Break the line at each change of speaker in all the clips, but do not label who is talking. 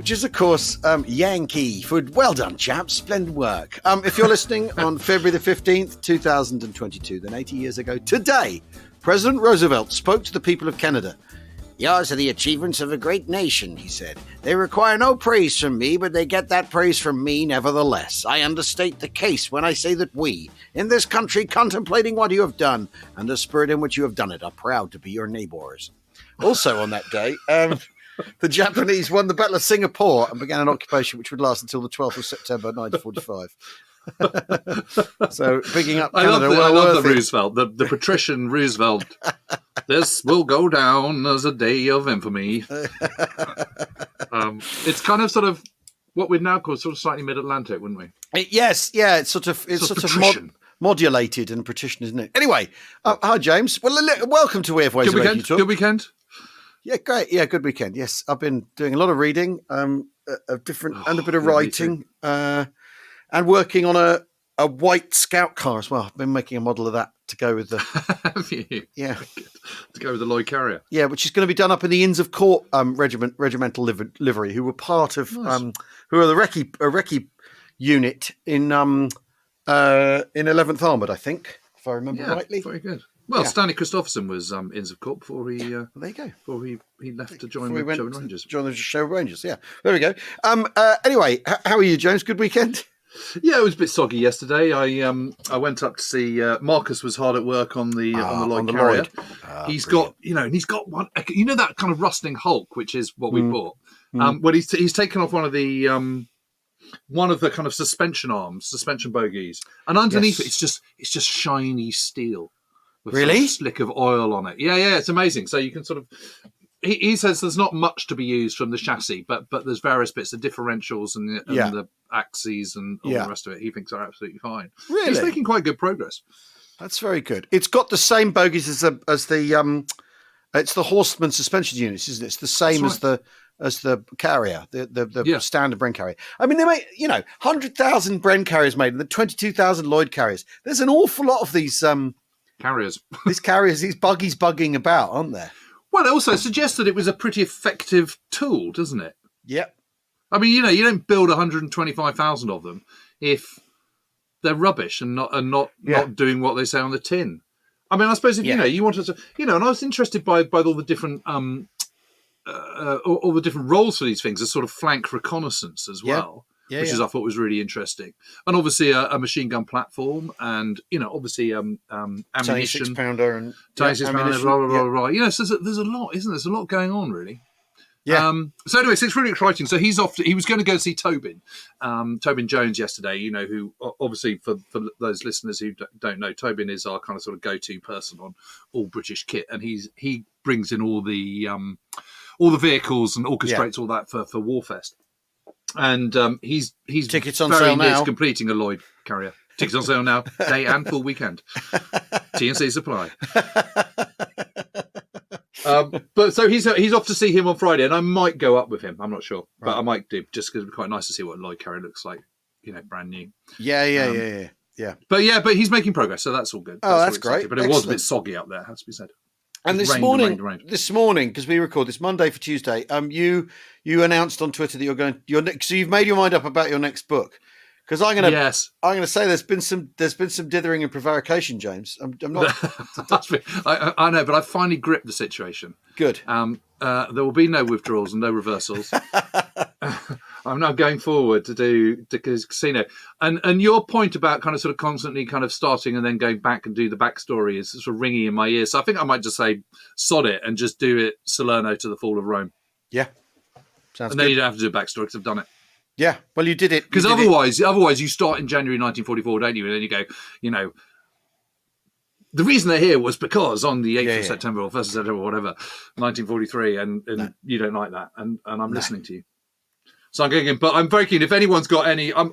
which is, of course, Yankee for well done, chaps. Splendid work. If you're listening on February the 15th, 2022, then 80 years ago today, President Roosevelt spoke to the people of Canada. Yours are the achievements of a great nation, he said. They require no praise from me, but they get that praise from me nevertheless. I understate the case when I say that we, in this country, contemplating what you have done and the spirit in which you have done it, are proud to be your neighbours. Also on that day, the Japanese won the Battle of Singapore and began an occupation which would last until the 12th of September 1945. So, picking up Canada.
I love the Roosevelt, the patrician Roosevelt. This will go down as a day of infamy. It's kind of sort of what we'd now call sort of slightly mid-Atlantic, wouldn't we?
Yes, yeah, it's sort of modulated and patrician, isn't it? Anyway, hi James. Well, welcome to We Have Ways of Making You Talk.
Good weekend.
Yeah, great. Yeah, good weekend. Yes, I've been doing a lot of reading, of different and a bit of writing, and working on a white scout car as well. I've been making a model of that to go with the.
Have you?
Yeah,
to go with the Lloyd carrier.
Yeah, which is going to be done up in the Inns of Court regimental livery, who were part of
Nice.
who are the recce unit in 11th Armoured, I think, if I remember rightly.
Very good. Well, yeah. Stanley Christopherson was Inns of Court before he.
There you go.
Before he left to join the Sherwood Rangers.
Join the Sherwood Rangers. Yeah. There we go. Anyway, how are you, James? Good weekend.
Yeah, it was a bit soggy yesterday. I went up to see Marcus was hard at work on the Lloyd carrier. He's got one. You know that kind of rusting hulk, which is what we bought. Well, he's taken off one of the kind of suspension bogies, and underneath it, it's just shiny steel. With
really?
Sort of slick of oil on it. Yeah, it's amazing. So you can sort of... He says there's not much to be used from the chassis, but there's various bits, the differentials and the axes and all the rest of it. He thinks are absolutely fine.
Really?
He's making quite good progress.
That's very good. It's got the same bogies as the it's the Horseman suspension units, isn't it? It's the same as the carrier, the standard Bren carrier. I mean, they make 100,000 Bren carriers made and the 22,000 Lloyd carriers. There's an awful lot of these
carriers.
These buggies bugging about, aren't there?
Well, it also suggests that it was a pretty effective tool, doesn't it?
Yep.
I mean, you don't build 125,000 of them if they're rubbish and not doing what they say on the tin. I mean, I suppose if you wanted to, and I was interested by all the different all the different roles for these things as sort of flank reconnaissance as well. Which I thought was really interesting, and obviously a machine gun platform, and obviously ammunition,
26-pounder and
26-pounder, blah blah blah blah. So there's a lot, isn't there? There's a lot going on, really.
Yeah.
So anyway, it's really exciting. So he's off. He was going to go see Tobin Jones yesterday. Who obviously for those listeners who don't know, Tobin is our kind of sort of go-to person on all British kit, and he brings in all the vehicles and orchestrates all that for Warfest. And he's
tickets on
very
sale
near
now.
to completing a Lloyd carrier. Tickets on sale now, day and full weekend. TNC supply. But so he's off to see him on Friday, and I might go up with him. I'm not sure, but I might do just because it'd be quite nice to see what a Lloyd carrier looks like. Brand new.
Yeah.
But he's making progress, so that's all good.
That's great.
But it was a bit soggy up there, has to be said.
And this morning, because we record this Monday for Tuesday, you announced on Twitter that so you've made your mind up about your next book. Because I'm going to say there's been some dithering and prevarication, James. I'm not.
I know, but I've finally gripped the situation.
Good.
There will be no withdrawals and no reversals. I'm now going forward to do casino, and your point about kind of sort of constantly kind of starting and then going back and do the backstory is sort of ringing in my ears. So I think I might just say sod it and just do it Salerno to the fall of Rome.
Yeah, sounds.
And then you don't have to do a backstory because I've done it.
Yeah, well, you did it
because otherwise you start in January 1944, don't you? And then you go, the reason they're here was because on the 8th of September or 1st of September or whatever, 1943, and you don't like that, and I'm listening to you. So I'm going in, but I'm very keen. If anyone's got any, I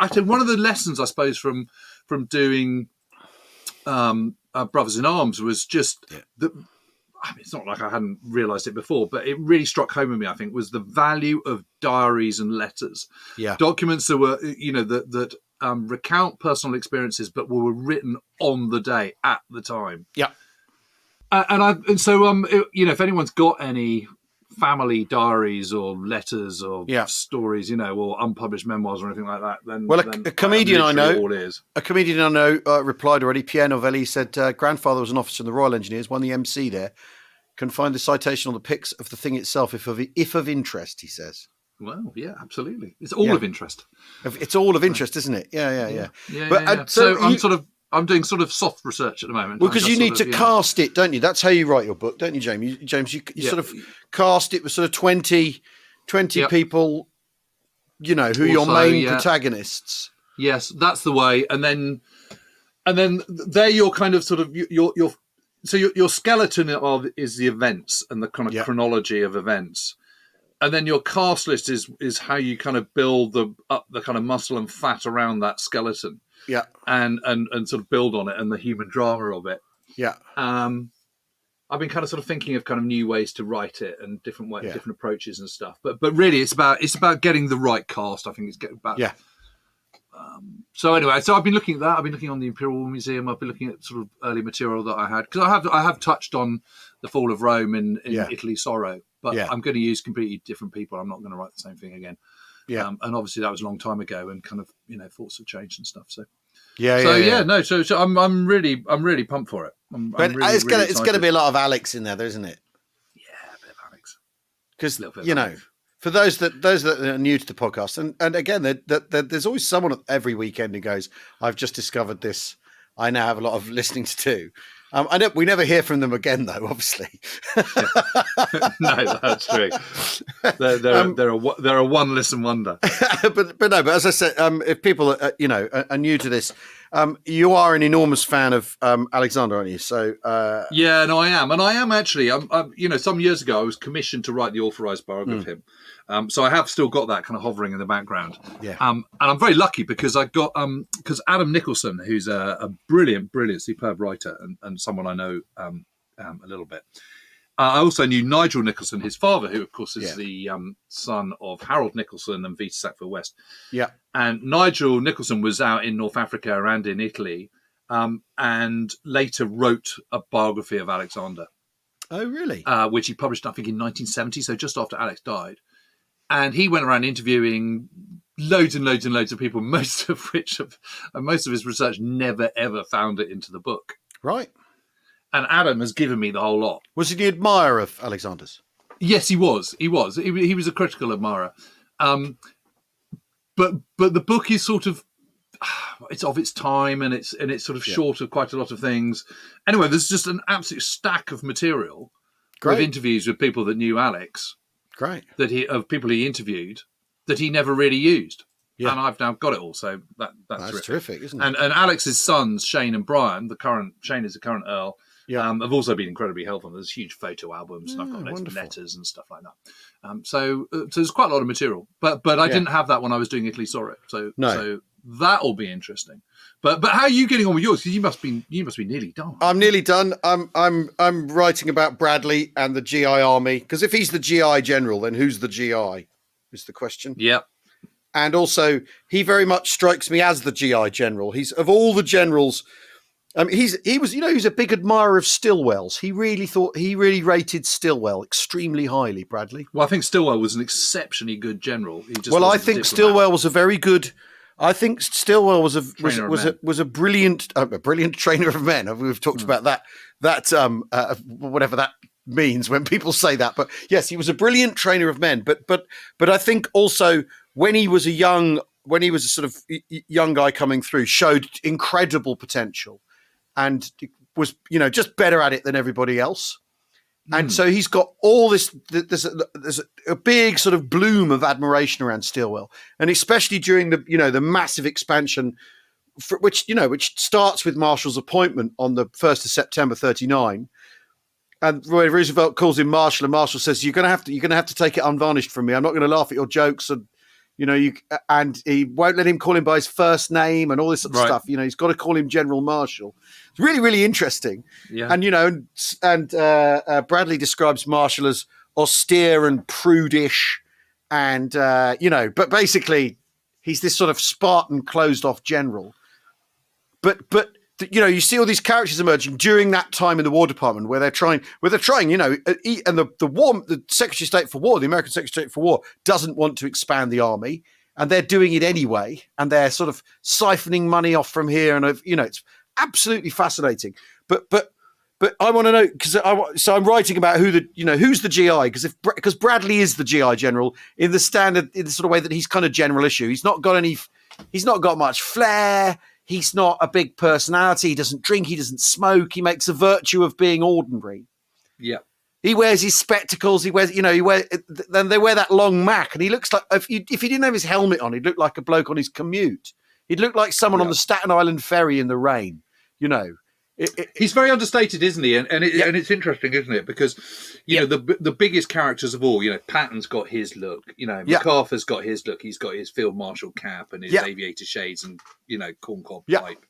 think one of the lessons I suppose from doing Brothers in Arms was just that. I mean, it's not like I hadn't realised it before, but it really struck home with me. I think was the value of diaries and letters, documents that were that recount personal experiences, but were written on the day at the time.
Yeah,
so if anyone's got any family diaries or letters or stories, or unpublished memoirs or anything like that, then
a comedian I know,
all is.
A comedian I know replied already. Pierre Novelli said, grandfather was an officer in the Royal Engineers, won the MC there. Can find the citation on the pics of the thing itself if of interest, he says.
Well, yeah, absolutely. It's all of interest.
It's all of interest, isn't it? Yeah.
But so I'm doing sort of soft research at the moment.
Well, because you need to cast it, don't you? That's how you write your book, don't you, James? You sort of cast it with sort of 20 people, who are your main protagonists.
Yes, that's the way. And then they're your kind of sort of your skeleton is the events and the kind of chronology of events. And then your cast list is how you kind of build up the kind of muscle and fat around that skeleton.
Yeah.
And sort of build on it and the human drama of it.
Yeah.
I've been kind of sort of thinking of kind of new ways to write it and different approaches and stuff. But really it's about getting the right cast. I think it's about.
Yeah.
So anyway, I've been looking at that. I've been looking on the Imperial War Museum. I've been looking at sort of early material that I had, because I have touched on the fall of Rome in Italy's Sorrow, but I'm going to use completely different people. I'm not going to write the same thing again. Yeah, and obviously that was a long time ago, and kind of thoughts have changed and stuff. So So I'm really pumped for it.
But it's going to be a lot of Alex in there, isn't it?
Yeah, a bit of Alex.
Because for those that are new to the podcast, and again, there's always someone every weekend who goes, "I've just discovered this. I now have a lot of listening to do." We never hear from them again, though. Obviously,
no, that's true. They're a one listen wonder.
but as I said, if people are new to this, you are an enormous fan of Alexander, aren't you? So
yeah, no, I am, and I am actually. Some years ago, I was commissioned to write the authorised biography of him. So I have still got that kind of hovering in the background.
Yeah.
And I'm very lucky because I got because Adam Nicholson, who's a brilliant, superb writer and someone I know a little bit. I also knew Nigel Nicholson, his father, who of course is the son of Harold Nicholson and Vita Sackville-West.
Yeah.
And Nigel Nicholson was out in North Africa and in Italy, and later wrote a biography of Alexander.
Oh, really?
Which he published, I think, in 1970, so just after Alex died. And he went around interviewing loads and loads and loads of people, most of his research never, ever found it into the book.
Right.
And Adam has given me the whole lot.
Was he the admirer of Alexander's?
Yes, he was. He was a critical admirer. But the book is sort of, it's of its time, and it's sort of short of quite a lot of things. Anyway, there's just an absolute stack of material with interviews with people that knew Alex.
Great.
Of people he interviewed that he never really used.
Yeah.
And I've now got it all. So that's
terrific, isn't it?
And Alex's sons, Shane and Brian, Shane is the current Earl, have also been incredibly helpful. There's huge photo albums, and I've got loads of letters and stuff like that. So there's quite a lot of material. But I didn't have that when I was doing Italy Sorrow. So that'll be interesting. But how are you getting on with yours? Because you must be nearly done.
I'm nearly done. I'm writing about Bradley and the GI Army, because if he's the GI general, then who's the GI? Is the question.
Yeah.
And also, he very much strikes me as the GI general. He's, of all the generals, he was a big admirer of Stilwell's. He really rated Stilwell extremely highly, Bradley.
Well, I think Stilwell was an exceptionally good general.
I think Stilwell was a very good. I think Stilwell was a brilliant trainer of men. We've talked about that whatever that means when people say that. But yes, he was a brilliant trainer of men. But I think also when he was a sort of young guy coming through, showed incredible potential and was just better at it than everybody else. And so he's got all this. There's a big sort of bloom of admiration around Stilwell, and especially during the massive expansion, which starts with Marshall's appointment on the 1st of September 39, and Roosevelt calls him Marshall, and Marshall says, "You're gonna have to take it unvarnished from me. I'm not going to laugh at your jokes, and and he won't let him call him by his first name and all this sort of stuff. He's got to call him General Marshall." It's really, really interesting.
Yeah.
And Bradley describes Marshall as austere and prudish, and but basically he's this sort of Spartan, closed-off general. But you see all these characters emerging during that time in the War Department where they're trying, and the Secretary of State for War, the American Secretary of State for War, doesn't want to expand the army, and they're doing it anyway, and they're sort of siphoning money off from here, and it's absolutely fascinating. But I want to know, so I'm writing about who's the GI, because Bradley is the GI general in the sort of way that he's kind of general issue. He's not got much flair. He's not a big personality. He doesn't drink. He doesn't smoke. He makes a virtue of being ordinary.
Yeah.
He wears his spectacles. Then they wear that long Mac, and he looks like, if he didn't have his helmet on, he'd look like a bloke on his commute. He'd look like someone on the Staten Island ferry in the rain.
He's very understated, isn't he? And it's interesting, isn't it? Because you know the biggest characters of all, Patton's got his look. MacArthur's got his look. He's got his field marshal cap and his aviator shades and corncob pipe.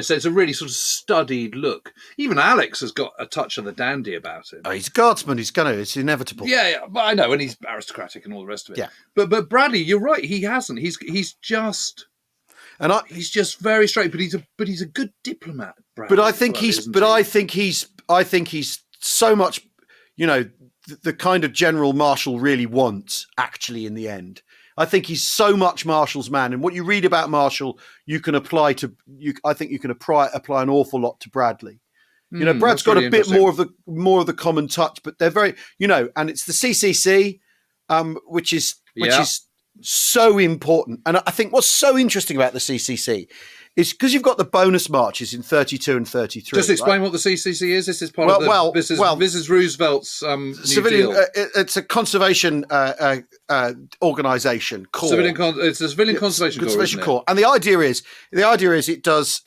So it's a really sort of studied look. Even Alex has got a touch of the dandy about him.
Oh, he's a guardsman. It's inevitable.
Yeah, but I know, and he's aristocratic and all the rest of it.
Yeah.
But Bradley, you're right. He hasn't. He's just very straight. But he's a good diplomat. Bradley,
but I think I think he's so much. The kind of general Marshall really wants. Actually, in the end. I think he's so much Marshall's man, and what you read about Marshall, you can apply to. I think you can apply an awful lot to Bradley. Brad's got a bit more of the common touch, but they're very, and it's the CCC, which is so important. And I think what's so interesting about the CCC is because you've got the bonus marches in 32 and 33.
Just explain what the CCC is. This is part of this is Roosevelt's
civilian. It's a conservation organisation.
It's a civilian conservation corps.
And the idea is it does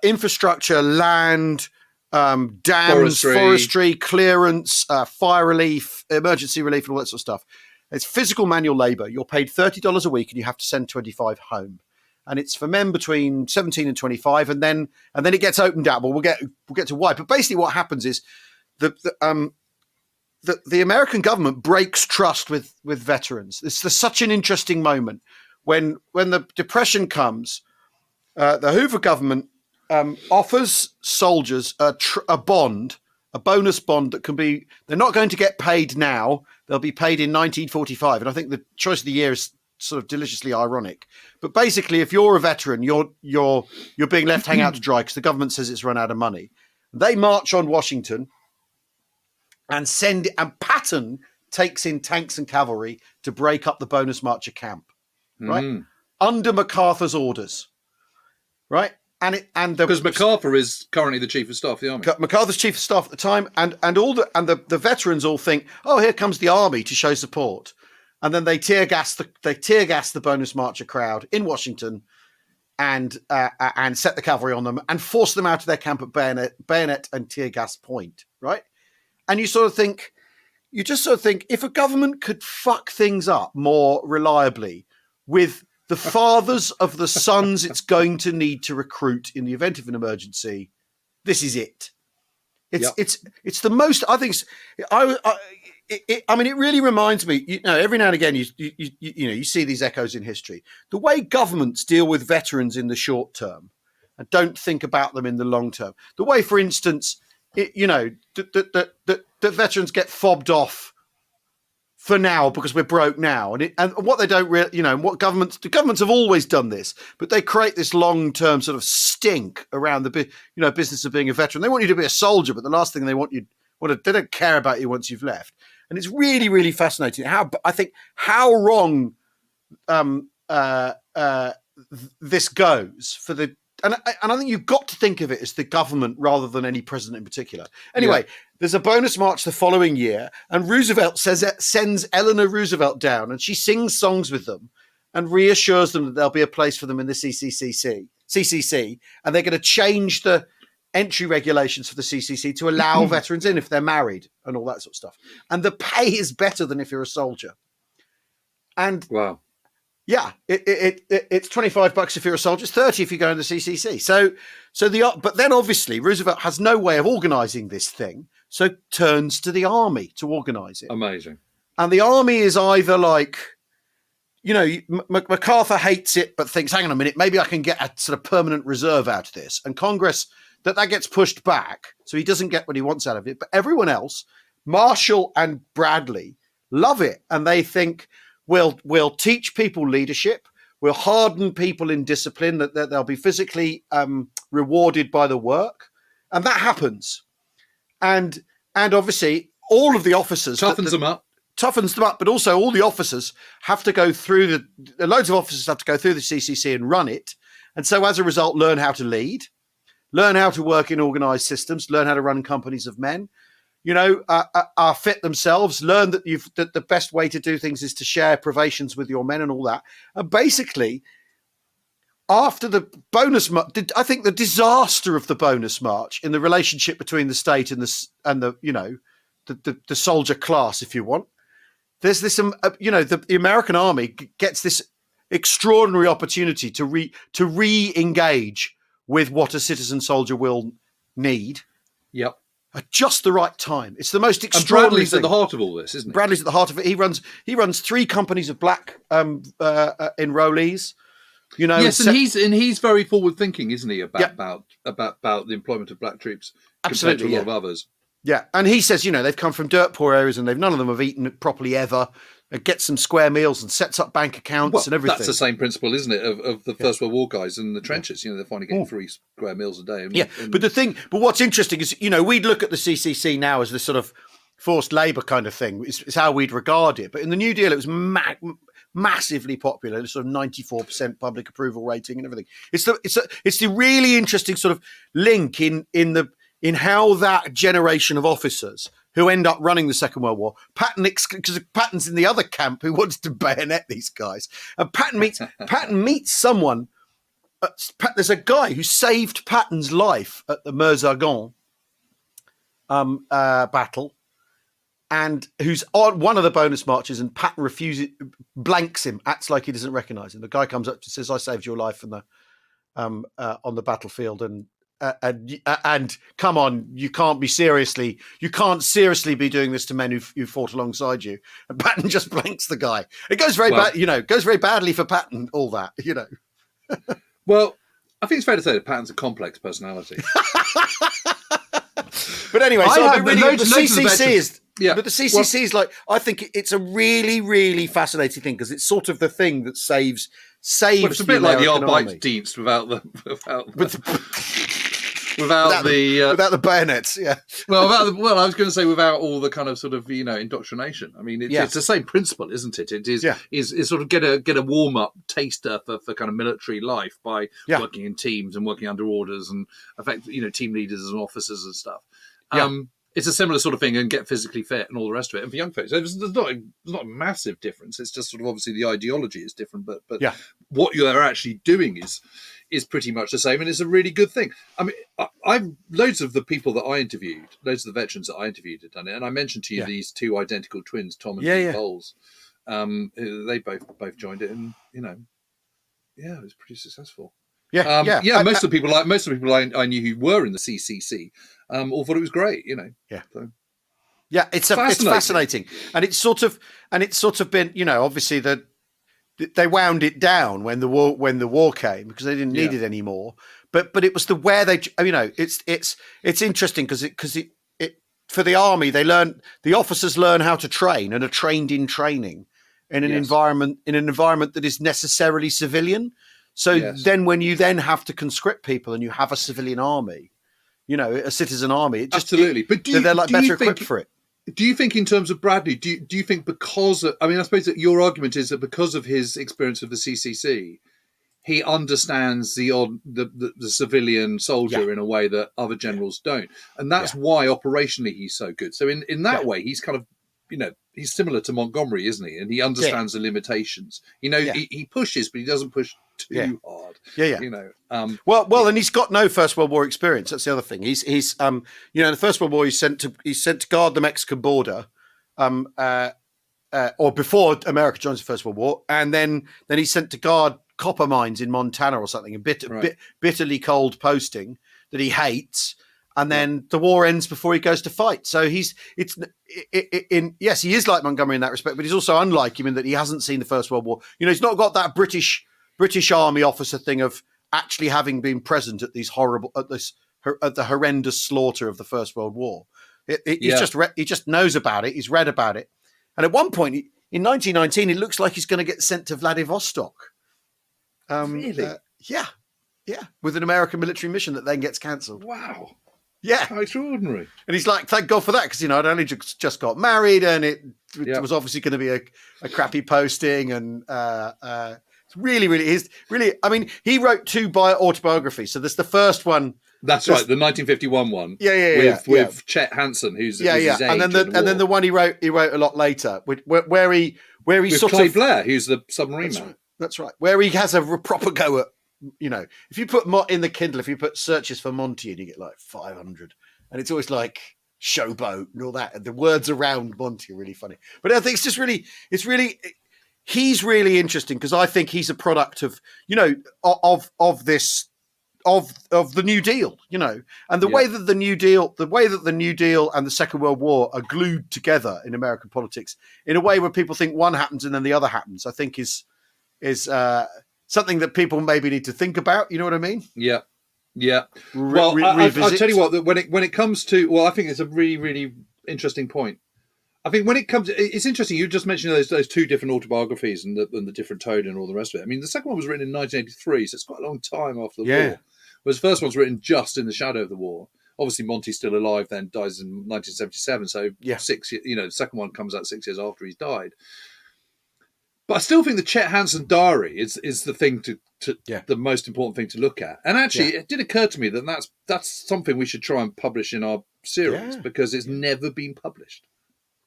infrastructure, land, dams, forestry, clearance, fire relief, emergency relief, and all that sort of stuff. It's physical manual labour. You're paid $30 a week, and you have to send 25 home. And it's for men between 17 and 25, and then it gets opened out. But we'll get to why. But basically, what happens is the American government breaks trust with veterans. It's such an interesting moment when the Depression comes. The Hoover government offers soldiers a bond, a bonus bond that can be. They're not going to get paid now. They'll be paid in 1945, and I think the choice of the year is sort of deliciously ironic. But basically, if you're a veteran, you're being left hang out to dry because the government says it's run out of money. They march on Washington and Patton takes in tanks and cavalry to break up the bonus marcher camp, right? Under MacArthur's orders, right? Because
MacArthur is currently the chief of staff of the army.
MacArthur's chief of staff at the time, and the veterans all think, oh, here comes the army to show support. And then they tear gas the bonus marcher crowd in Washington, and set the cavalry on them and force them out of their camp at bayonet and tear gas point, right? And you just sort of think, if a government could fuck things up more reliably with the fathers of the sons it's going to need to recruit in the event of an emergency, this is it. It's the most. I think. It really reminds me. Every now and again, you see these echoes in history. The way governments deal with veterans in the short term and don't think about them in the long term. The way, for instance, that veterans get fobbed off for now because we're broke now, and what they don't really, the governments have always done this, but they create this long-term sort of stink around the business of being a veteran. They want you to be a soldier, but the last thing they don't care about you once you've left. And it's really, really fascinating how wrong this goes for the. And I think you've got to think of it as the government rather than any president in particular. Anyway, there's a bonus march the following year, and Roosevelt sends Eleanor Roosevelt down, and she sings songs with them and reassures them that there'll be a place for them in the CCC, and they're going to change the entry regulations for the CCC to allow veterans in if they're married and all that sort of stuff. And the pay is better than if you're a soldier. And
wow.
Yeah, it's $25 if you're a soldier, it's $30 if you go in the CCC. But then obviously Roosevelt has no way of organising this thing, so turns to the army to organise it.
Amazing.
And the army is either like, MacArthur hates it, but thinks, hang on a minute, maybe I can get a sort of permanent reserve out of this. And Congress, that gets pushed back, so he doesn't get what he wants out of it. But everyone else, Marshall and Bradley, love it. And they think, we'll teach people leadership, we'll harden people in discipline, that they'll be physically rewarded by the work. And that happens. And obviously, all of the officers...
Toughens them up,
but also all the officers have to go through loads of officers have to go through the CCC and run it. And so as a result, learn how to lead, learn how to work in organized systems, learn how to run companies of men, are fit themselves, learn that that the best way to do things is to share privations with your men and all that. And basically, after the bonus march, I think the disaster of the bonus march in the relationship between the state and the soldier class, if you want, there's this, the American army gets this extraordinary opportunity to re-engage with what a citizen soldier will need.
Yep.
At just the right time. It's the most extraordinary
and Bradley's
thing.
At the heart of all this, isn't he?
Bradley's at the heart of it. He runs 3 companies of black enrollees.
Yes, and he's very forward thinking, isn't he, about the employment of black troops compared to a lot of others.
Yeah, and he says, they've come from dirt poor areas and none of them have eaten properly ever, and gets some square meals and sets up bank accounts and everything.
That's the same principle, isn't it, of the First World War guys in the trenches? They're finally getting 3 square meals a day.
But what's interesting is, we'd look at the CCC now as this sort of forced labour kind of thing. It's how we'd regard it. But in the New Deal, it was massively popular, sort of 94% public approval rating and everything. It's the really interesting sort of link in how that generation of officers who end up running the Second World War, because Patton's in the other camp who wants to bayonet these guys, and Patton meets someone. There's a guy who saved Patton's life at the Meuse-Argonne battle, and who's on one of the bonus marches, and Patton blanks him, acts like he doesn't recognise him. The guy comes up and says, "I saved your life on the battlefield," and come on, you can't seriously be doing this to men who fought alongside you. And Patton just blanks the guy. It goes very goes very badly for Patton. All that,
Well, I think it's fair to say that Patton's a complex personality.
But ananyway, the
CCC
CCC is like, I think it's a really, really fascinating thing because it's sort of the thing that saves.
It's a bit like the Arbeitsdienst without the
bayonets, yeah.
Well, I was going to say without all the kind of sort of indoctrination. I mean, it's the same principle, isn't it? It is sort of get a warm up taster for kind of military life by working in teams and working under orders and affect team leaders and officers and stuff. It's a similar sort of thing, and get physically fit and all the rest of it. And for young folks, there's not a massive difference. It's just sort of obviously the ideology is different, but what you're actually doing is pretty much the same, and it's a really good thing. I mean, I've loads of the people that I interviewed, loads of the veterans that I interviewed had done it, and I mentioned to you these 2 identical twins, Tom and Pete Bowles. They both joined it, and it was pretty successful. Most of the people I knew who were in the CCC all thought it was great.
It's fascinating, and it's sort of been obviously that they wound it down when the war came because they didn't need it anymore. But it was where they it's interesting because it for the army the officers learn how to train and are trained in training in an environment that is necessarily civilian. So then when you then have to conscript people and you have a civilian army, a citizen army,
absolutely. But
they're better equipped for it.
Do you think in terms of Bradley, do you think because of, I suppose that your argument is that because of his experience of the CCC, he understands the civilian soldier in a way that other generals don't. And that's why operationally he's so good. So in that way, he's kind of, he's similar to Montgomery, isn't he? And he understands the limitations. He pushes, but he doesn't push too hard.
Well, and he's got no First World War experience. That's the other thing. He's in the First World War, he's sent to guard the Mexican border, or before America joins the First World War, and then he's sent to guard copper mines in Montana or something, bitterly cold posting that he hates. and then the war ends before he goes to fight. So yes, he is like Montgomery in that respect, but he's also unlike him in that he hasn't seen the First World War. He's not got that British Army officer thing of actually having been present at the horrendous slaughter of the First World War. He just knows about it. He's read about it, and at one point in 1919, it looks like he's going to get sent to Vladivostok.
Really?
Yeah, with an American military mission that then gets cancelled.
Wow.
Yeah.
How extraordinary.
And he's like, thank God for that, because, I'd only just got married, and it was obviously going to be a crappy posting, and it's really, I mean, he wrote 2 autobiographies. So there's the first one.
That's right, the 1951 one. With Chet Hansen, who's his age
and then the one he wrote a lot later, where he
with
sort
Clay
of
Blair, who's the submarine man.
That's right. Where he has a proper go at, if you put in the Kindle, if you put searches for Monty, and you get like 500, and it's always like showboat and all that, and the words around Monty are really funny. But I think he's really interesting, because I think he's a product of of the New Deal, and the way that the New Deal and the Second World War are glued together in American politics in a way where people think one happens and then the other happens, I think is something that people maybe need to think about. You know what I mean?
Yeah. Well, I'll tell you what, when it comes to, I think it's a really, really interesting point. I think when it comes, it's interesting. You just mentioned those 2 different autobiographies and the different tone and all the rest of it. I mean, the second one was written in 1983, so it's quite a long time after the war. Whereas the first one's written just in the shadow of the war. Obviously, Monty's still alive, then dies in 1977. So 6 years, the second one comes out 6 years after he's died. But I still think the Chet Hansen diary is the thing the most important thing to look at. And actually, it did occur to me that that's something we should try and publish in our series, because it's never been published.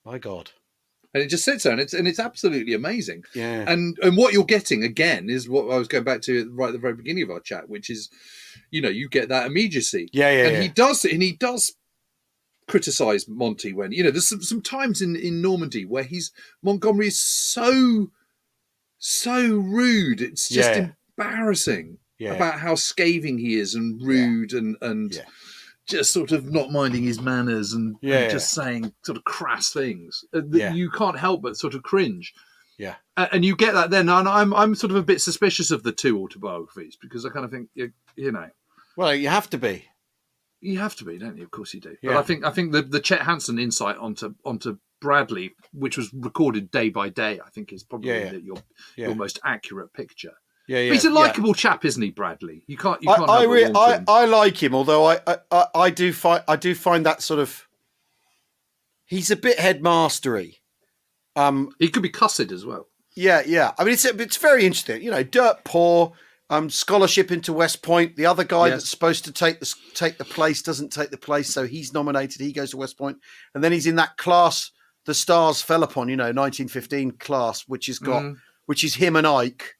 My God.
And it just sits there, and it's absolutely amazing.
Yeah.
And what you're getting again is what I was going back to right at the very beginning of our chat, which is, you get that immediacy. He does criticize Monty when there's some times in Normandy where Montgomery is so rude. It's just embarrassing about how scathing he is and rude and just sort of not minding his manners and just saying sort of crass things. You can't help but sort of cringe.
Yeah.
And you get that then. And I'm sort of a bit suspicious of the 2 autobiographies, because I kind of think,
Well, you have to be.
You have to be, don't you? Of course you do.
Yeah.
But I think the Chet Hansen insight onto Bradley, which was recorded day by day, I think is probably your most accurate picture.
Yeah.
But he's a likable chap, isn't he, Bradley? You can't.
I like him, although I do find that sort of, he's a bit headmastery.
He could be cussed as well.
Yeah. I mean, it's very interesting. Dirt poor. Scholarship into West Point. The other guy that's supposed to take the place doesn't take the place, so he's nominated. He goes to West Point, and then he's in that class the stars fell upon. 1915 class, which is him and Ike.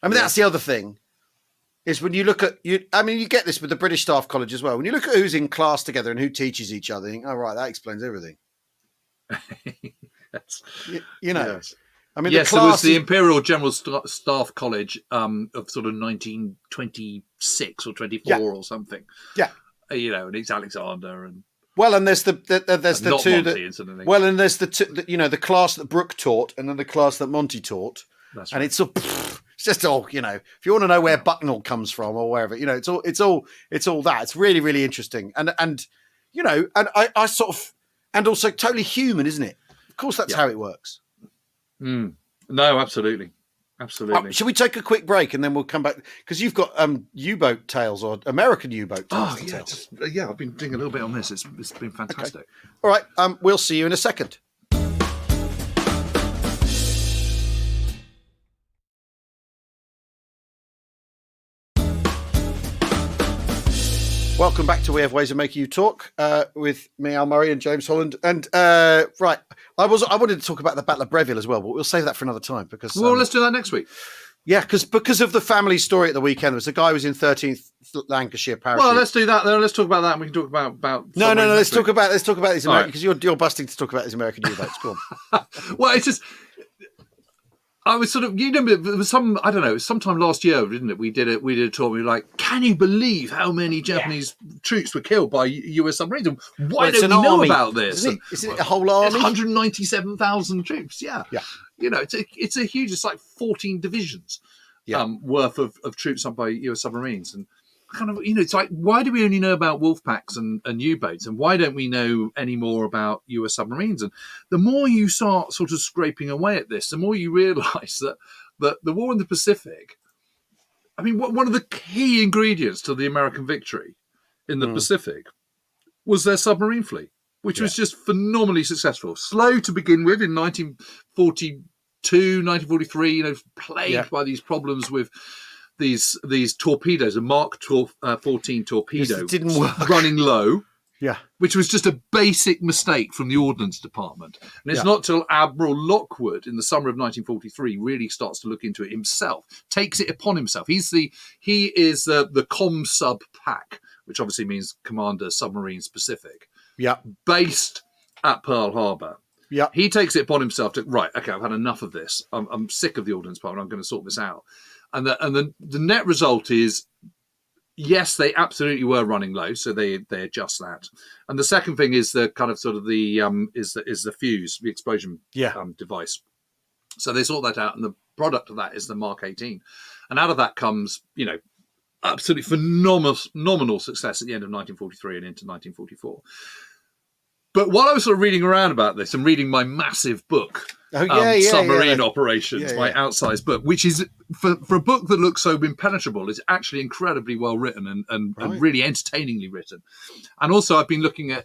I mean, that's the other thing. Is when you look at you. I mean, you get this with the British Staff College as well. When you look at who's in class together and who teaches each other, you think, "Oh, right, that explains everything."
Yes.
Yes. I mean,
there was the Imperial General Staff College of sort of 1926 or 24 or something.
Yeah.
And it's Alexander and.
Well, and there's the 2
Monty,
that. Well, and there's the 2, the class that Brooke taught, and then the class that Monty taught. That's right. And it's all. It's just all, if you want to know where Bucknell comes from or wherever, it's all that. It's really, really interesting. And I sort of, and also totally human, isn't it? Of course, that's how it works.
No, absolutely.
Should we take a quick break and then we'll come back? Because you've got U-boat tales or American U-boat tales.
Oh, yeah. I've been doing a little bit on this. It's been fantastic.
Okay. All right. We'll see you in a second. Welcome back to We Have Ways of Making You Talk with me, Al Murray, and James Holland. And right, I wanted to talk about the Battle of Breville as well, but we'll save that for another time because.
Well, let's do that next week.
Yeah, because of the family story at the weekend. There was a guy who was in 13th Lancashire Parachute.
Well, let's do that. Let's talk about that, and we can talk about.
No. Let's talk about these American because you're busting to talk about these American U-boats. Go on.
Well, it's just. I was sort of, there was I don't know, sometime last year, didn't it? We did a tour. We were like, can you believe how many Japanese troops were killed by US submarines? And why don't we know about this?
Is it a whole army?
It's 197,000 troops. Yeah. It's a huge. It's like 14 divisions worth of troops sunk by US submarines, and kind of, it's like, why do we only know about wolf packs and U-boats, and why don't we know any more about US submarines? And the more you start sort of scraping away at this, the more you realise that the war in the Pacific, I mean, one of the key ingredients to the American victory in the Pacific was their submarine fleet, which was just phenomenally successful. Slow to begin with in 1942, 1943, plagued by these problems with these torpedoes, a Mark 14 torpedo
didn't work,
running low,
which
was just a basic mistake from the Ordnance Department. And it's not till Admiral Lockwood in the summer of 1943 really starts to look into it himself, takes it upon himself. He is the Com Sub Pack, which obviously means Commander Submarines Pacific, based at Pearl Harbor. He takes it upon himself to, right, okay, I've had enough of this. I'm sick of the Ordnance Department. I'm going to sort this out. And the net result is, yes, they absolutely were running low, so they adjust that. And the second thing is the kind of sort of the fuse, the explosion device. So they sort that out, and the product of that is the Mark 18. And out of that comes, absolutely phenomenal success at the end of 1943 and into 1944. But while I was sort of reading around about this and reading my massive book, Submarine Operations, my outsized book, which is, for a book that looks so impenetrable, is actually incredibly well written and really entertainingly written. And also I've been looking at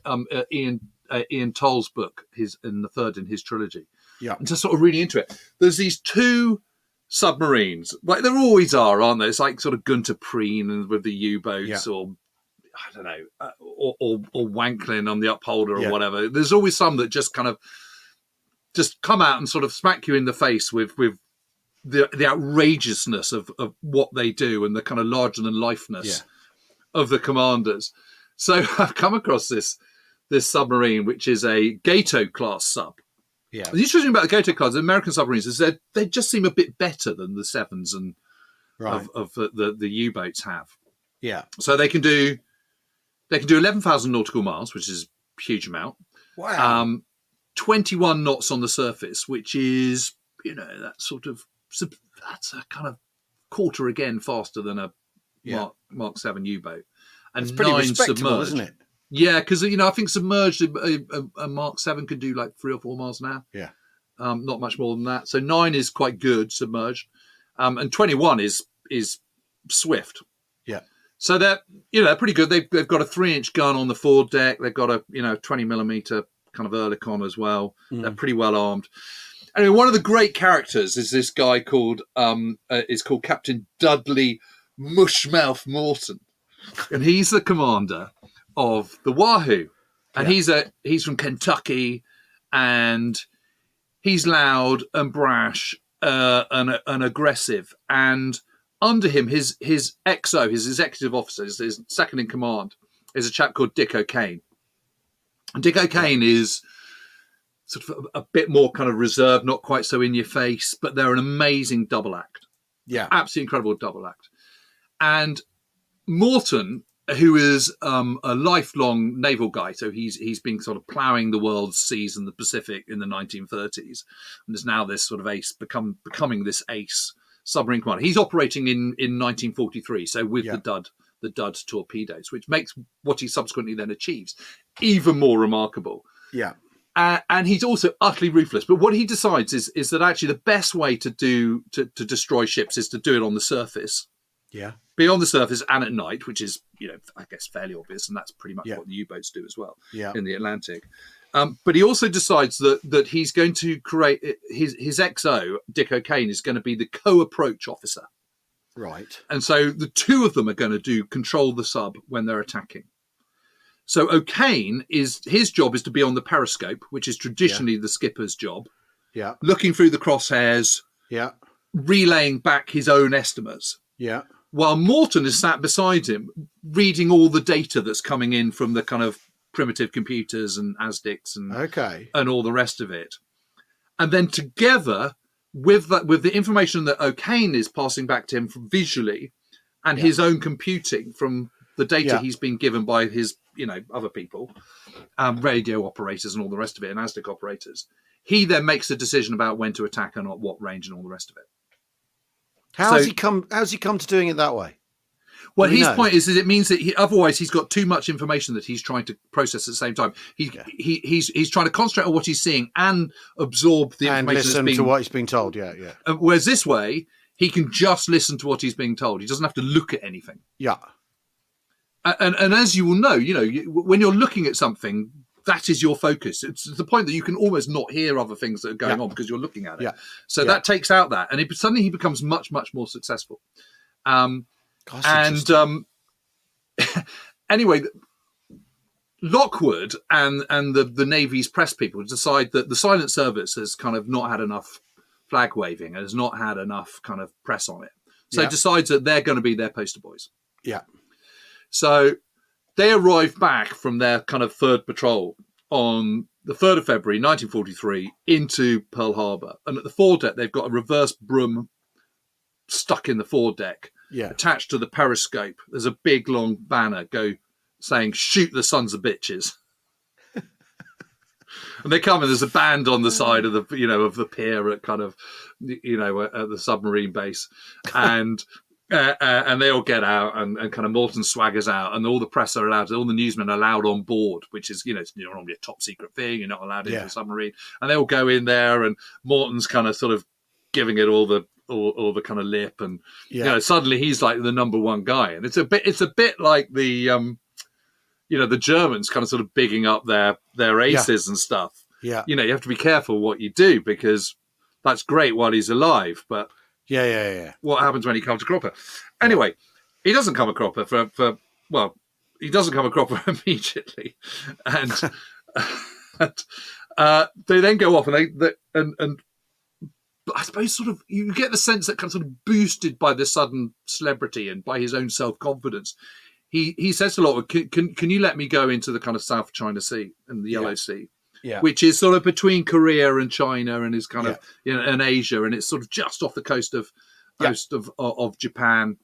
Ian Toll's book, the third in his trilogy, and just sort of reading into it. There's these two submarines, like there always are, aren't there? It's like sort of Gunter Preen and with the U-boats, or I don't know, or Wanklin on the Upholder or whatever. There's always some that just kind of just come out and sort of smack you in the face with the outrageousness of what they do and the kind of larger than lifeness of the commanders. So I've come across this submarine, which is a Gato class sub. The interesting about the Gato class, the American submarines, is that they just seem a bit better than the Sevens and of the U-boats have. So they can do 11,000 nautical miles, which is a huge amount.
Wow.
21 knots on the surface, which is, that's a kind of quarter again faster than a Mark 7 U-boat. And
it's pretty
9
respectable,
submerged.
Isn't it?
Yeah, because, I think submerged, a Mark 7 could do like 3 or 4 miles an hour. Not much more than that. So 9 is quite good submerged. And 21 is swift. So they're pretty good. They've got a 3-inch gun on the forward deck. They've got a 20mm kind of Oerlikon as well. They're pretty well armed. Anyway, one of the great characters is this guy called Captain Dudley Mushmouth Morton, and he's the commander of the Wahoo, and he's from Kentucky, and he's loud and brash and aggressive, and under him, his XO, his executive officer, his second in command, is a chap called Dick O'Kane. And Dick O'Kane is sort of a bit more kind of reserved, not quite so in your face, but they're an amazing double act. Absolutely incredible double act. And Morton, who is a lifelong naval guy, so he's been sort of ploughing the world's seas in the Pacific in the 1930s, and is now this sort of ace, becoming this ace submarine commander. He's operating in 1943, so with the Dud torpedoes, which makes what he subsequently then achieves even more remarkable. And he's also utterly ruthless. But what he decides is that actually the best way to destroy ships is to do it on the surface. Be on the surface and at night, which is, I guess fairly obvious, and that's pretty much what the U-boats do as well in the Atlantic. But he also decides that he's going to create his XO, Dick O'Kane, is going to be the co-approach officer. And so the two of them are going to control the sub when they're attacking. So O'Kane, his job is to be on the periscope, which is traditionally the skipper's job. Looking through the crosshairs, relaying back his own estimates. While Morton is sat beside him, reading all the data that's coming in from the kind of primitive computers and ASDICs and all the rest of it. And then together, with the information that O'Kane is passing back to him from visually, and his own computing from the data he's been given by his, other people, radio operators and all the rest of it, and ASDIC operators, he then makes a decision about when to attack and at what range and all the rest of it.
How's he come to doing it that way?
Well, his point is that it means that otherwise he's got too much information that he's trying to process at the same time. He's trying to concentrate on what he's seeing and absorb the information.
And listen to what he's being told. Yeah.
Whereas this way, he can just listen to what he's being told. He doesn't have to look at anything.
Yeah.
And as you will know, when you're looking at something, that is your focus. It's the point that you can almost not hear other things that are going on because you're looking at it. Yeah. So that takes out that, and suddenly he becomes much, much more successful. Anyway, Lockwood and the Navy's press people decide that the silent service has kind of not had enough flag waving and has not had enough kind of press on it. So decides that they're going to be their poster boys.
Yeah.
So they arrive back from their kind of third patrol on the 3rd of February, 1943, into Pearl Harbor. And at the foredeck, they've got a reverse broom stuck in the foredeck.
Yeah.
Attached to the periscope, there's a big long banner saying "Shoot the sons of bitches," and they come and there's a band on the side of the of the pier at kind of at the submarine base, and they all get out and kind of Morton swaggers out, and all the press are allowed, all the newsmen are allowed on board, which is it's normally a top secret thing. You're not allowed into the submarine, and they all go in there, and Morton's kind of sort of giving it all the kind of lip, and suddenly he's like the number one guy, and it's a bit like the the Germans kind of sort of bigging up their aces and stuff.
Yeah,
you have to be careful what you do, because that's great while he's alive, but what happens when he comes a cropper? Anyway, he doesn't come a cropper he doesn't come a cropper immediately, and they then go off, and I suppose sort of you get the sense that kind of sort of boosted by the sudden celebrity and by his own self-confidence, he says to Lockwood, can you let me go into the kind of South China Sea and the Yellow Sea, which is sort of between Korea and China and is kind of and Asia, and it's sort of just off the coast of Japan,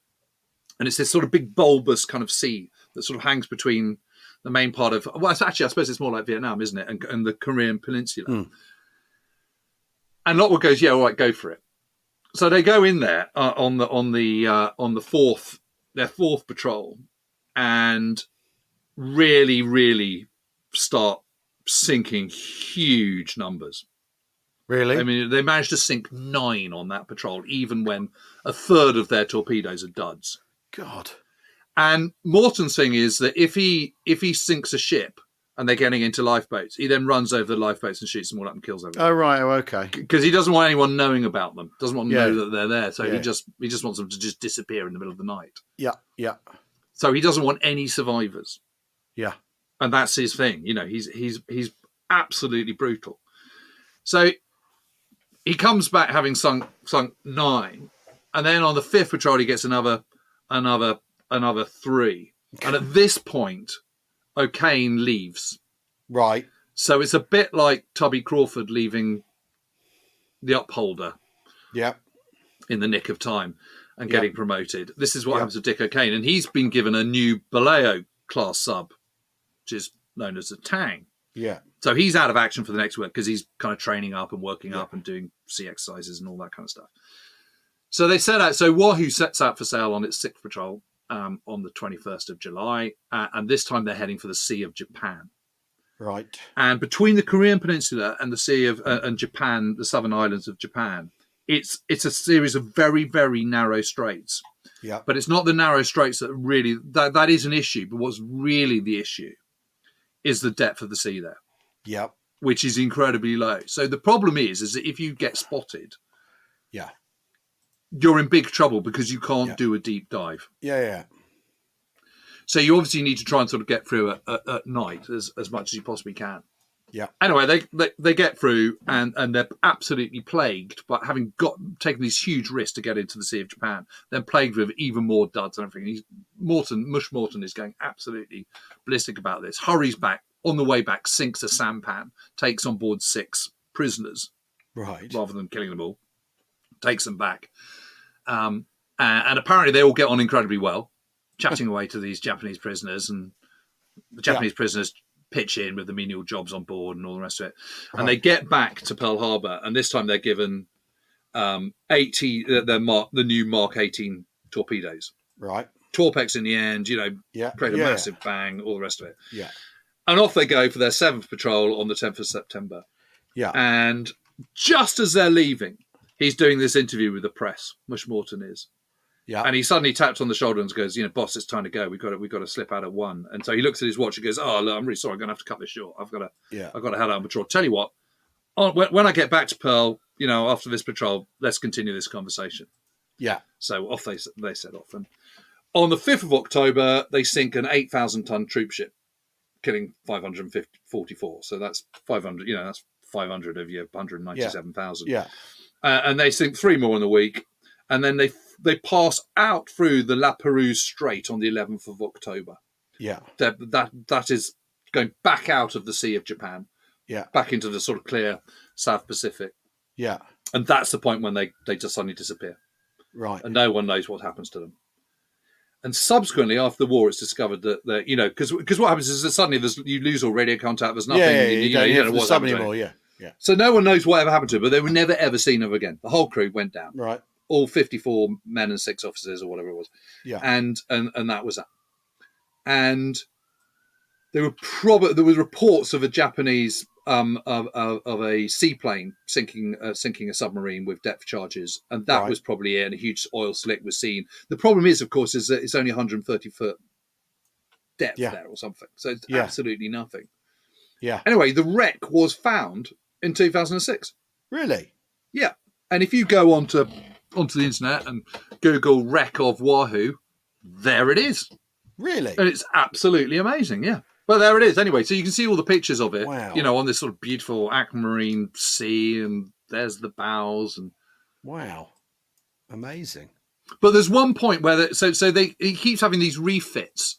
and it's this sort of big bulbous kind of sea that sort of hangs between the main part of I suppose it's more like Vietnam, isn't it, and the Korean Peninsula. And Lockwood goes, all right, go for it. So they go in there on the fourth patrol, and really, really start sinking huge numbers.
Really?
I mean, they managed to sink 9 on that patrol, even when a third of their torpedoes are duds.
God.
And Morton's thing is that if he sinks a ship and they're getting into lifeboats, he then runs over the lifeboats and shoots them all up and kills everyone.
Oh, right. Oh, okay.
Because he doesn't want anyone knowing about them. Doesn't want to know that they're there. So he just wants them to just disappear in the middle of the night.
Yeah, yeah.
So he doesn't want any survivors.
Yeah.
And that's his thing. He's absolutely brutal. So he comes back having sunk 9, and then on the 5th patrol he gets another 3. And at this point, O'Kane leaves.
Right.
So it's a bit like Tubby Crawford leaving the Upholder.
Yeah.
In the nick of time and getting promoted. This is what happens to Dick O'Kane, and he's been given a new Baleo class sub, which is known as a Tang.
Yeah.
So he's out of action for the next week because he's kind of training up and working up and doing sea exercises and all that kind of stuff. So they set out. So Wahoo sets out for sail on its 6th patrol on the 21st of July, and this time they're heading for the Sea of Japan.
Right.
And between the Korean Peninsula and the Sea of and Japan, the southern islands of Japan, it's a series of very, very narrow straits.
Yeah.
But it's not the narrow straits that really that is an issue. But what's really the issue is the depth of the sea there.
Yeah.
Which is incredibly low. So the problem is that if you get spotted, you're in big trouble because you can't do a deep dive.
Yeah.
So you obviously need to try and sort of get through at night as much as you possibly can.
Yeah.
Anyway, they get through and they're absolutely plagued, but having taken these huge risks to get into the Sea of Japan, they're plagued with even more duds and everything. Mush Morton is going absolutely ballistic about this. Hurries back, on the way back, sinks a sampan, takes on board 6 prisoners,
right,
rather than killing them all. takes them back. And apparently they all get on incredibly well, chatting away to these Japanese prisoners, and the Japanese prisoners pitch in with the menial jobs on board and all the rest of it. And they get back to Pearl Harbor, and this time they're given 80 the new Mark 18 torpedoes.
Right.
Torpex in the end, create a massive bang, all the rest of it.
Yeah.
And off they go for their 7th patrol on the 10th of September.
Yeah.
And just as they're leaving, he's doing this interview with the press. Mush Morton is.
Yeah.
And he suddenly taps on the shoulder and goes, boss, it's time to go. We've got to slip out at 1. And so he looks at his watch and goes, oh, look, I'm really sorry. I'm going to have to cut this short. I've got to head out on patrol. Tell you what, when I get back to Pearl, after this patrol, let's continue this conversation. Yeah. So off they set off. And on the 5th of October, they sink an 8,000-ton troop ship, killing 544. So that's 500, that's 500 of your 197,000.
Yeah.
And they sink 3 more in the week. And then they pass out through the La Perouse Strait on the 11th of October. Yeah. That is going back out of the Sea of Japan. Yeah. Back into the sort of clear South Pacific. Yeah. And that's the point when they just suddenly disappear. Right. And no one knows what happens to them. And subsequently, after the war, it's discovered that because what happens is that suddenly you lose all radio contact. There's nothing. You don't know what's happening anymore. Yeah. So no one knows whatever happened to them, but they were never ever seen of again. The whole crew went down. Right. All 54 men and 6 officers or whatever it was. Yeah. And that was that. And there was reports of a Japanese of a seaplane sinking a submarine with depth charges, and that was probably it. And a huge oil slick was seen. The problem is, of course, is that it's only 130 foot depth there or something, so it's absolutely nothing. Yeah. Anyway, the wreck was found in 2006. Really? Yeah. And if you go onto the internet and Google wreck of Wahoo, there it is. Really? And it's absolutely amazing. Yeah. But there it is. Anyway, so you can see all the pictures of it, on this sort of beautiful aquamarine sea, and there's the bows. And wow, amazing. But there's one point where he keeps having these refits.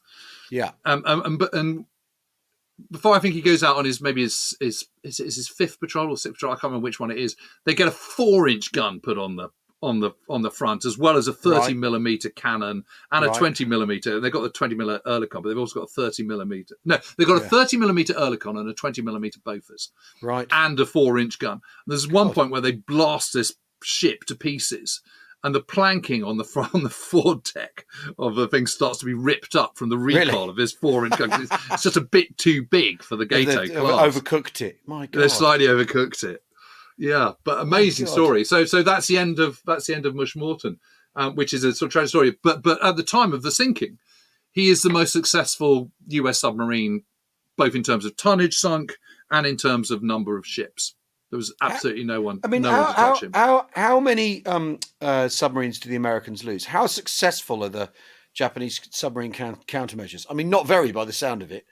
Yeah. And before I think he goes out on his 5th patrol or 6th patrol, I can't remember which one it is. They get a 4-inch gun put on the front, as well as a 30 millimeter cannon and a 20 millimeter. They've got the 20 millimeter Oerlikon, but they've also got a 30 millimeter. No, they've got a 30 millimeter Oerlikon and a 20 millimeter Bofors, right, and a 4-inch gun. And there's one point where they blast this ship to pieces, and the planking on the forward deck of the thing starts to be ripped up from the recoil of this 4-inch gun. It's just a bit too big for the Gato class. Overcooked it. My God, they slightly overcooked it. Yeah, but amazing story. So that's the end of Mush Morton, which is a sort of tragic story. But at the time of the sinking, he is the most successful US submarine, both in terms of tonnage sunk and in terms of number of ships. There was absolutely no one. I mean, one to touch him. How many submarines do the Americans lose? How successful are the Japanese submarine countermeasures? I mean, not very, by the sound of it.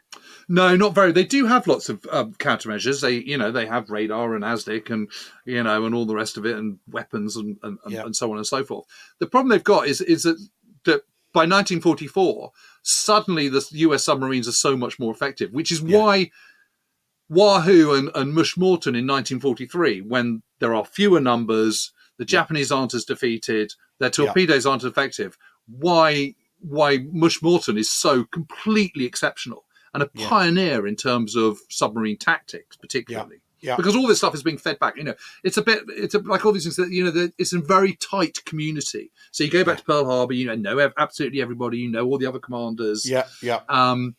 No, not very. They do have lots of countermeasures. They have radar and ASDIC and and all the rest of it, and weapons and so on and so forth. The problem they've got is that by 1944, suddenly the US submarines are so much more effective, which is why Wahoo and Mush Morton in 1943, when there are fewer numbers, the Japanese aren't as defeated, their torpedoes aren't effective. Why Mush Morton is so completely exceptional and a pioneer in terms of submarine tactics, particularly. Yeah. Because all this stuff is being fed back. It's like all these things that, it's a very tight community. So you go back to Pearl Harbor, know absolutely everybody, all the other commanders. Yeah. Yeah. And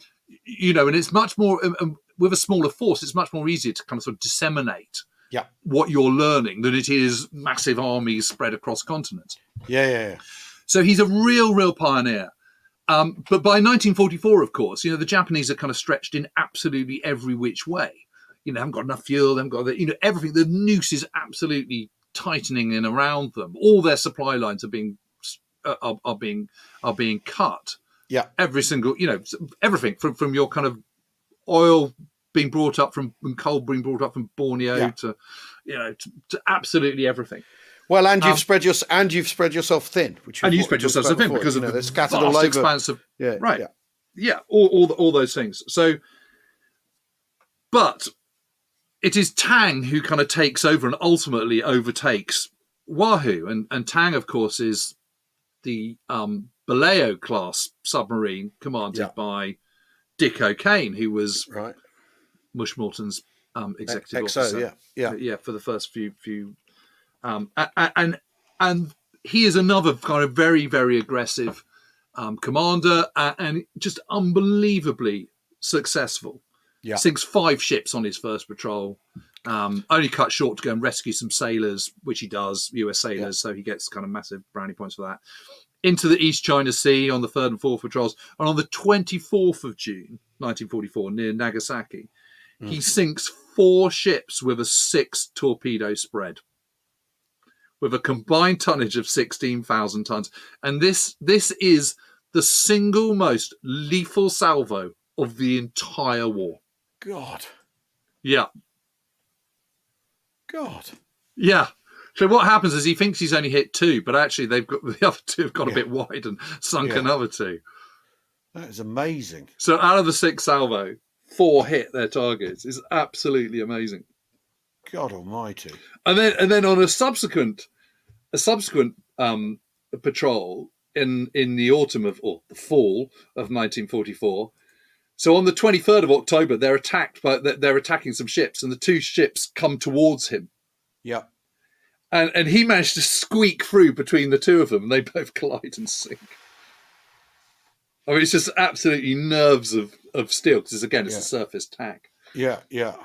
it's much more, with a smaller force, it's much more easier to kind of sort of disseminate what you're learning than it is massive armies spread across continents. Yeah. So he's a real pioneer. But by 1944, of course, the Japanese are kind of stretched in absolutely every which way. They haven't got enough fuel, they haven't got everything. The noose is absolutely tightening in around them. All their supply lines are being cut. Yeah, every single everything from your kind of oil being brought up from and coal being brought up from Borneo to to absolutely everything. Well, and you've spread yourself thin, you've spread yourself thin before, because of the vast all over. Expanse of all those things. So, but it is Tang who kind of takes over and ultimately overtakes Wahoo, and Tang, of course, is the Baleo class submarine commanded by Dick O'Kane, who was Mush Morton's executive officer. For the first few and he is another kind of very, very aggressive commander and just unbelievably successful. Sinks 5 ships on his first patrol. Only cut short to go and rescue some sailors, which he does, US sailors, so he gets kind of massive brownie points for that. Into the East China Sea on the 3rd and 4th patrols. And on the 24th of June, 1944, near Nagasaki, he sinks 4 ships with a 6 torpedo spread, with a combined tonnage of 16,000 tons. And this is the single most lethal salvo of the entire war.
God.
Yeah.
God.
Yeah. So what happens is he thinks he's only hit 2, but actually the other 2 have got a bit wide and sunk another 2.
That is amazing.
So out of the 6 salvo, 4 hit their targets. It's absolutely amazing.
God almighty.
And then on a subsequent patrol in the autumn or the fall of 1944. So on the 23rd of October, they're attacking some ships, and the 2 ships come towards him.
Yeah.
And he managed to squeak through between the 2 of them, and they both collide and sink. I mean, it's just absolutely nerves of steel, because it's a surface attack.
Yeah.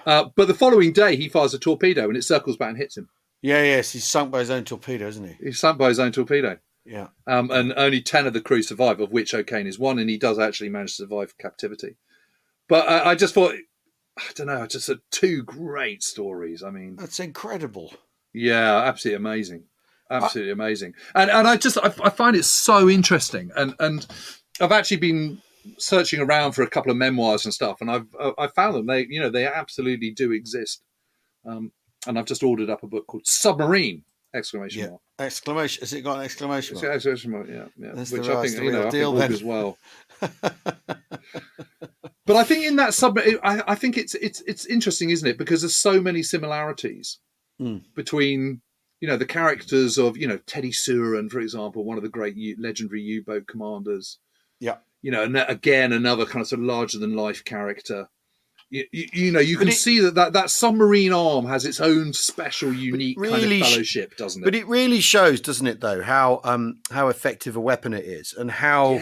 But the following day, he fires a torpedo, and it circles back and hits him.
Yes, he's sunk by his own torpedo, isn't he?
He's sunk by his own torpedo.
Yeah.
And only 10 of the crew survive, of which O'Kane is one, and he does actually manage to survive captivity. But I just thought, I don't know, just 2 great stories. I mean,
that's incredible.
Yeah, absolutely amazing. Absolutely amazing. And I find it so interesting. And I've actually been searching around for a couple of memoirs and stuff, and I've found them. They absolutely do exist. And I've just ordered up a book called Submarine! Exclamation mark.
Exclamation. Has it got an exclamation mark?
Exclamation mark, yeah.
That's
which
I think I think
as well. But I think in that I think it's interesting, isn't it? Because there's so many similarities between, the characters of, Teddy Surin, for example, one of the great legendary U-boat commanders.
Yeah.
And again, another kind of sort of larger than life character. You can see that submarine arm has its own special, unique kind of fellowship, doesn't it?
But it really shows, doesn't it, though, how effective a weapon it is, and how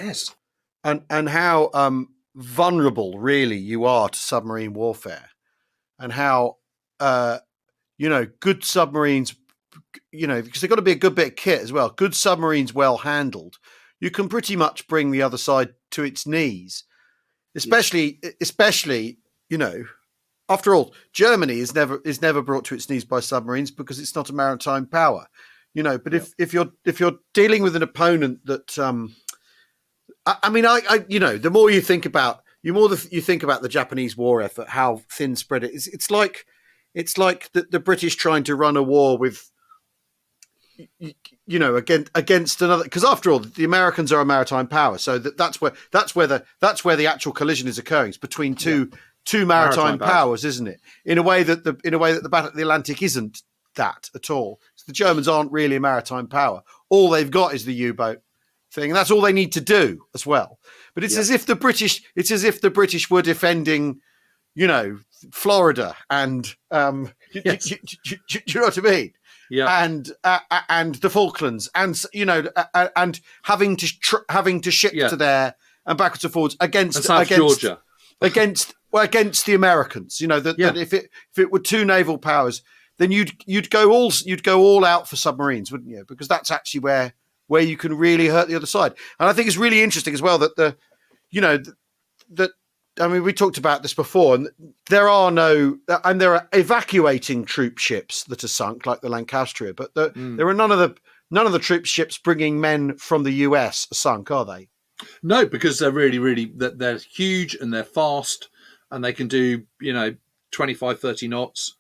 and how vulnerable really you are to submarine warfare, and how good submarines, because they've got to be a good bit of kit as well. Good submarines, well handled, you can pretty much bring the other side to its knees, especially. After all, Germany is never brought to its knees by submarines because it's not a maritime power, But if you're dealing with an opponent that, the more you think about the Japanese war effort, how thin spread it is. It's like the British trying to run a war with, against another, because after all, the Americans are a maritime power, so that's where the actual collision is occurring. It's between two maritime powers, isn't it? In a way that the Battle of the Atlantic isn't that at all. So the Germans aren't really a maritime power. All they've got is the U-boat thing, and that's all they need to do as well. But it's as if the British were defending, Florida and you know what I mean?
Yeah.
And the Falklands, and and having to ship to there and backwards and forwards against
Georgia.
against the Americans, that if it were 2 naval powers, then you'd go all out for submarines, wouldn't you? Because that's actually where you can really hurt the other side. And I think it's really interesting as well that we talked about this before, and there are evacuating troop ships that are sunk, like the Lancastria, but there are none of the troop ships bringing men from the US sunk, are they?
No, because they're really, really, they're huge and they're fast, and they can do 25, 30 knots,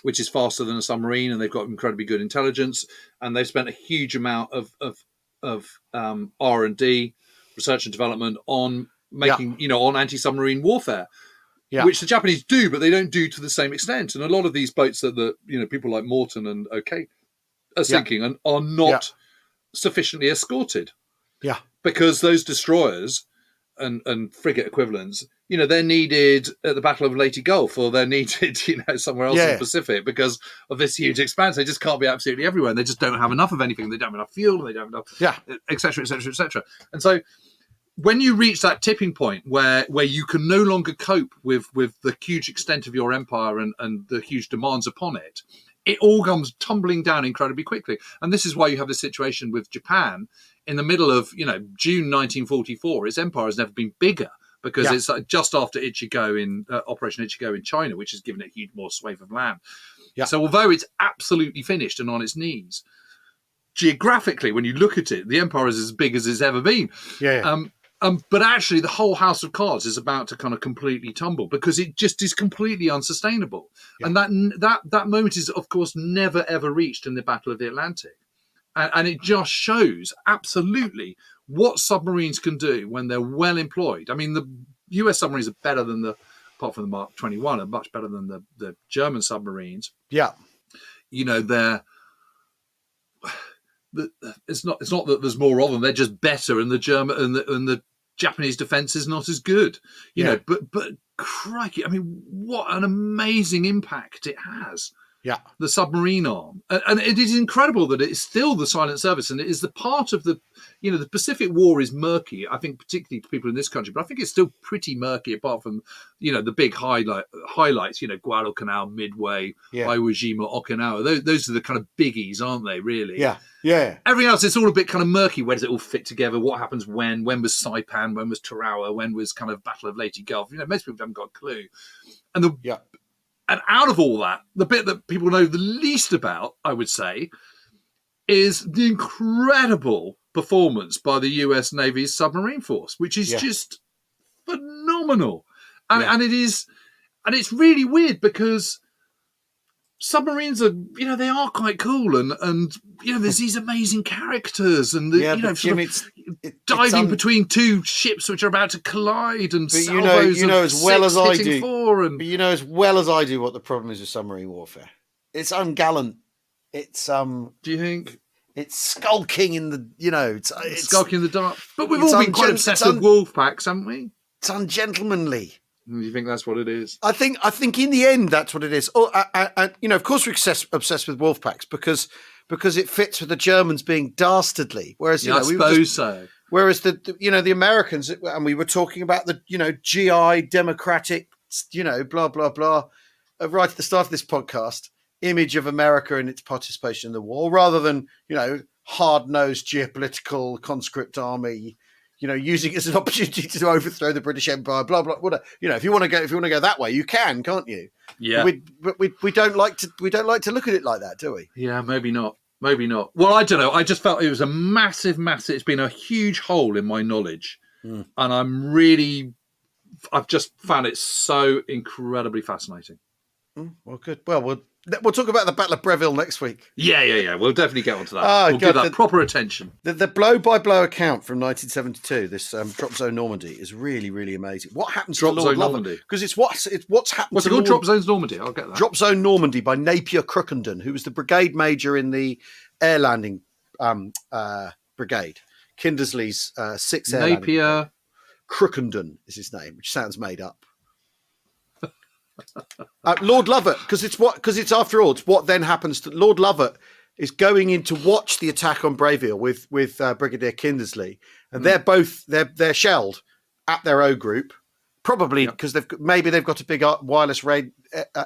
which is faster than a submarine, and they've got incredibly good intelligence, and they've spent a huge amount of R&D, research and development on making, on anti-submarine warfare, which the Japanese do, but they don't do to the same extent. And a lot of these boats that people like Morton and are sinking and are not sufficiently escorted.
Yeah.
Because those destroyers and frigate equivalents, they're needed at the Battle of Leyte Gulf, or they're needed, somewhere else in the Pacific because of this huge expanse. They just can't be absolutely everywhere. And they just don't have enough of anything. They don't have enough fuel. They don't have enough, et cetera, et cetera, et cetera. And so when you reach that tipping point where you can no longer cope with the huge extent of your empire and the huge demands upon it, it all comes tumbling down incredibly quickly. And this is why you have this situation with Japan in the middle of, June 1944. Its empire has never been bigger because it's just after Operation Ichigo in China, which has given it a huge more swathe of land. Yeah. So although it's absolutely finished and on its knees, geographically, when you look at it, the empire is as big as it's ever been. But actually, the whole house of cards is about to kind of completely tumble because it just is completely unsustainable. Yeah. And that moment is, of course, never, ever reached in the Battle of the Atlantic. And it just shows absolutely what submarines can do when they're well employed. I mean, the US submarines are better than apart from the Mark 21, are much better than the German submarines.
Yeah.
They're... It's not that there's more of them. They're just better, and the German and the Japanese defense is not as good. You know, but crikey, I mean, what an amazing impact it has. Yeah, the submarine arm, and it is incredible that it is still the silent service, and it is the part of the the Pacific War is murky. I think particularly to people in this country, but I think it's still pretty murky apart from the big highlights. Guadalcanal, Midway, Iwo Jima, Okinawa. Those are the kind of biggies, aren't they? Really? Yeah. Yeah. Everything else, it's all a bit kind of murky. Where does it all fit together? What happens when? When was Saipan? When was Tarawa? When was kind of Battle of Leyte Gulf? Most people haven't got a clue. And And out of all that, the bit that people know the least about, I would say, is the incredible performance by the US Navy's submarine force, which is just phenomenal. And it's really weird because submarines are, they are quite cool and there's these amazing characters and diving between two ships which are about to collide and salvos
as well as I do.
But
as well as I do what the problem is with submarine warfare. It's ungallant. It's
Do you think?
It's skulking in the it's
skulking in the dark. But we've all been quite obsessed with wolf packs, haven't we?
It's ungentlemanly.
You think that's what it is?
I think in the end that's what it is. Oh, of course we're obsessed with wolf packs because it fits with the Germans being dastardly. Whereas
I suppose so.
Whereas the Americans, and we were talking about the GI democratic blah blah blah right at the start of this podcast, image of America and its participation in the war, rather than hard-nosed geopolitical conscript army. Using it as an opportunity to overthrow the British Empire, blah blah. Whatever. If you want to go that way, you can, can't you?
Yeah.
We don't like to look at it like that, do we?
Yeah, maybe not. Well, I don't know. I just felt it was a massive. It's been a huge hole in my knowledge, and I've just found it so incredibly fascinating.
Well, good. Well, we'll talk about the Battle of Breville next week.
Yeah. We'll definitely get onto that. We'll give that proper attention.
The blow-by-blow account from 1972, this Drop Zone Normandy, is really, really amazing. What happens to Lord Normandy? Because it's what's happened.
What's it called? Drop Zones Normandy. I'll get that.
Drop Zone Normandy by Napier Crookenden, who was the brigade major in the air landing brigade. Kindersley's 6th Air Landing.
Napier
Crookenden is his name, which sounds made up. Lord Lovat, because it's after all, it's what then happens to Lord Lovat is going in to watch the attack on Breville with Brigadier Kindersley, and they're shelled at their O group, probably because they've got a big wireless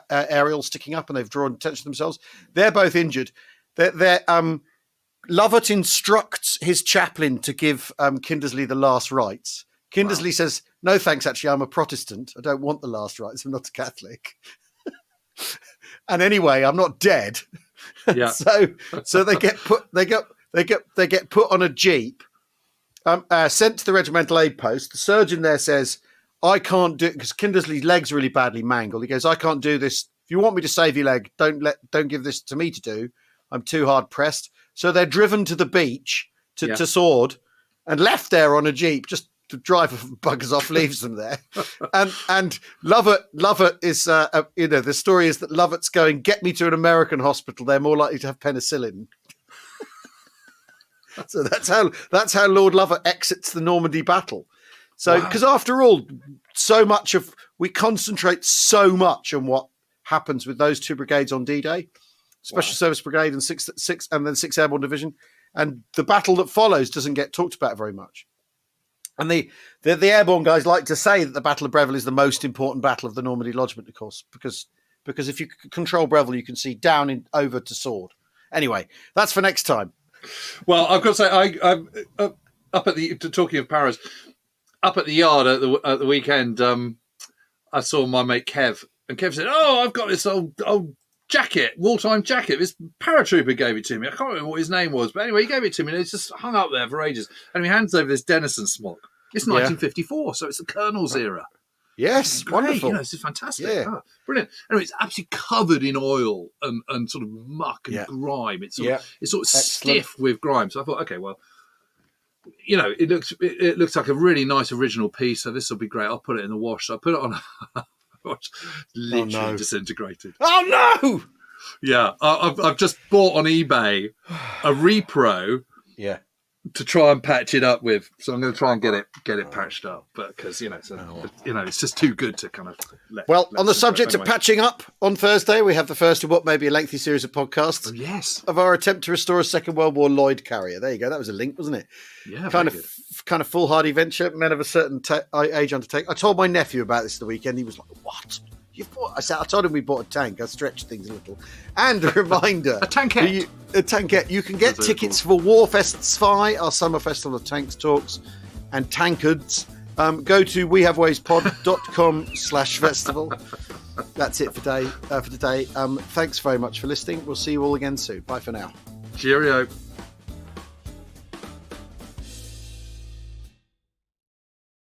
aerial sticking up and they've drawn attention to themselves. They're both injured. Lovat instructs his chaplain to give Kindersley the last rites. Kindersley says, "No, thanks. Actually, I'm a Protestant. I don't want the last rites. I'm not a Catholic." And anyway, I'm not dead.
Yeah.
so they get put on a jeep, sent to the regimental aid post. The surgeon there says, "I can't do it," because Kindersley's leg's really badly mangled. He goes, "I can't do this. If you want me to save your leg, don't give this to me to do. I'm too hard pressed." So they're driven to the beach to Sword and left there on a jeep. Just the driver buggers off, leaves them there. And Lovat is, the story is that Lovat's going, "Get me to an American hospital. They're more likely to have penicillin." So that's how Lord Lover exits the Normandy battle. So, because after all, we concentrate so much on what happens with those two brigades on D-Day, Special Service Brigade and 6th Airborne Division, and the battle that follows doesn't get talked about very much. And the airborne guys like to say that the Battle of Breville is the most important battle of the Normandy lodgment, of course, because if you control Breville, you can see down over to Sword. Anyway, that's for next time.
Well, I've got to say, I'm up at talking of Paris, up at the yard at the weekend. I saw my mate Kev, and Kev said, "Oh, I've got this old jacket, wartime jacket. This paratrooper gave it to me. I can't remember what his name was, but anyway, he gave it to me, and it's just hung up there for ages. And he hands over this Denison smock. It's 1954, so it's the Colonel's era.
Yes, wonderful.
This is fantastic. Yeah. Oh, brilliant. Anyway, it's absolutely covered in oil and sort of muck and grime. It's sort of stiff with grime. So I thought, okay, well, it looks like a really nice original piece. So this will be great. I'll put it in the wash. So I put it on. Literally disintegrated.
Oh no!
Yeah, I've just bought on eBay a repro.
Yeah.
To try and patch it up with, so I'm going to try and get it patched up, but because it's just too good to kind of.
On the subject of patching up, on Thursday we have the first of what may be a lengthy series of podcasts.
Oh, yes,
of our attempt to restore a Second World War Lloyd carrier. There you go. That was a link, wasn't it?
Yeah,
kind of foolhardy venture. Men of a certain age undertake. I told my nephew about this the weekend. He was like, "What? You bought?" I told him we bought a tank. I stretched things a little. And a reminder,
a tankette.
A tankette. You can get tickets for Warfest Spy, our summer festival of tanks, talks, and tankards. Go to wehavewayspod.com/festival. That's it for today. Thanks very much for listening. We'll see you all again soon. Bye for now.
Cheerio.